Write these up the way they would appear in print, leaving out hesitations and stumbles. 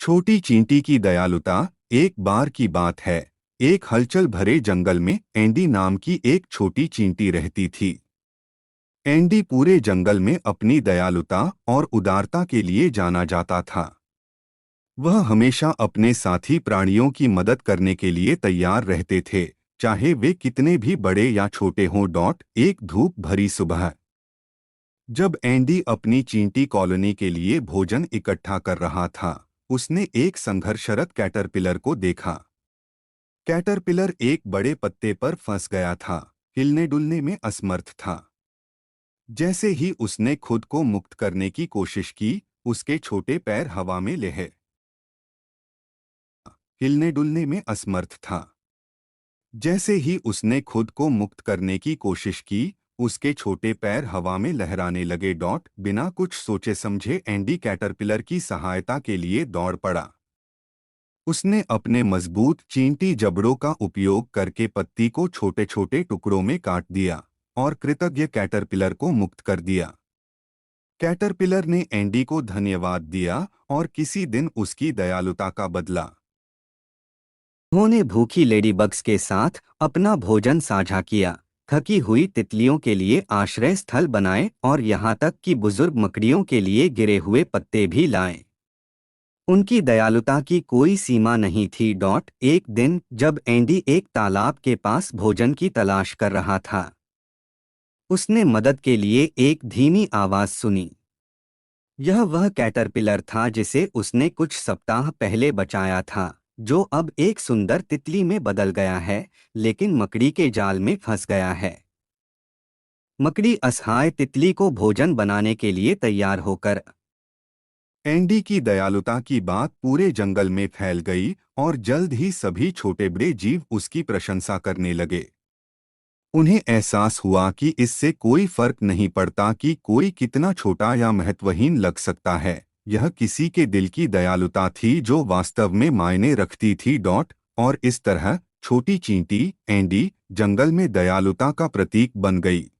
छोटी चींटी की दयालुता। एक बार की बात है, एक हलचल भरे जंगल में एंडी नाम की एक छोटी चींटी रहती थी। एंडी पूरे जंगल में अपनी दयालुता और उदारता के लिए जाना जाता था। वह हमेशा अपने साथी प्राणियों की मदद करने के लिए तैयार रहते थे, चाहे वे कितने भी बड़े या छोटे हों। एक धूप भरी सुबह, जब एंडी अपनी चींटी कॉलोनी के लिए भोजन इकट्ठा कर रहा था, उसने एक संघर्षरत कैटरपिलर को देखा। कैटरपिलर एक बड़े पत्ते पर फंस गया था, हिलने डुलने में असमर्थ था। जैसे ही उसने खुद को मुक्त करने की कोशिश की, उसके छोटे पैर हवा में लहे, हिलने डुलने में असमर्थ था। जैसे ही उसने खुद को मुक्त करने की कोशिश की, उसके छोटे पैर हवा में लहराने लगे। बिना कुछ सोचे समझे एंडी कैटरपिलर की सहायता के लिए दौड़ पड़ा। उसने अपने मजबूत चींटी जबड़ों का उपयोग करके पत्ती को छोटे छोटे टुकड़ों में काट दिया और कृतज्ञ कैटरपिलर को मुक्त कर दिया। कैटरपिलर ने एंडी को धन्यवाद दिया और किसी दिन उसकी दयालुता का बदला। उन्होंने भूखी लेडीबग्स के साथ अपना भोजन साझा किया, थकी हुई तितलियों के लिए आश्रय स्थल बनाए और यहाँ तक कि बुजुर्ग मकड़ियों के लिए गिरे हुए पत्ते भी लाए। उनकी दयालुता की कोई सीमा नहीं थी। एक दिन जब एंडी एक तालाब के पास भोजन की तलाश कर रहा था, उसने मदद के लिए एक धीमी आवाज सुनी। यह वह कैटरपिलर था जिसे उसने कुछ सप्ताह पहले बचाया था, जो अब एक सुंदर तितली में बदल गया है, लेकिन मकड़ी के जाल में फंस गया है। मकड़ी असहाय तितली को भोजन बनाने के लिए तैयार होकर एंडी की दयालुता की बात पूरे जंगल में फैल गई और जल्द ही सभी छोटे बड़े जीव उसकी प्रशंसा करने लगे। उन्हें एहसास हुआ कि इससे कोई फर्क नहीं पड़ता कि कोई कितना छोटा या महत्वहीन लग सकता है, यह किसी के दिल की दयालुता थी जो वास्तव में मायने रखती थी। और इस तरह छोटी चींटी एंडी जंगल में दयालुता का प्रतीक बन गई।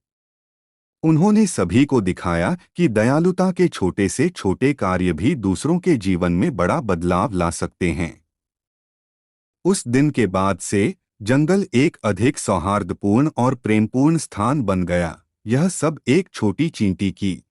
उन्होंने सभी को दिखाया कि दयालुता के छोटे से छोटे कार्य भी दूसरों के जीवन में बड़ा बदलाव ला सकते हैं। उस दिन के बाद से जंगल एक अधिक सौहार्दपूर्ण और प्रेमपूर्ण स्थान बन गया। यह सब एक छोटी चींटी की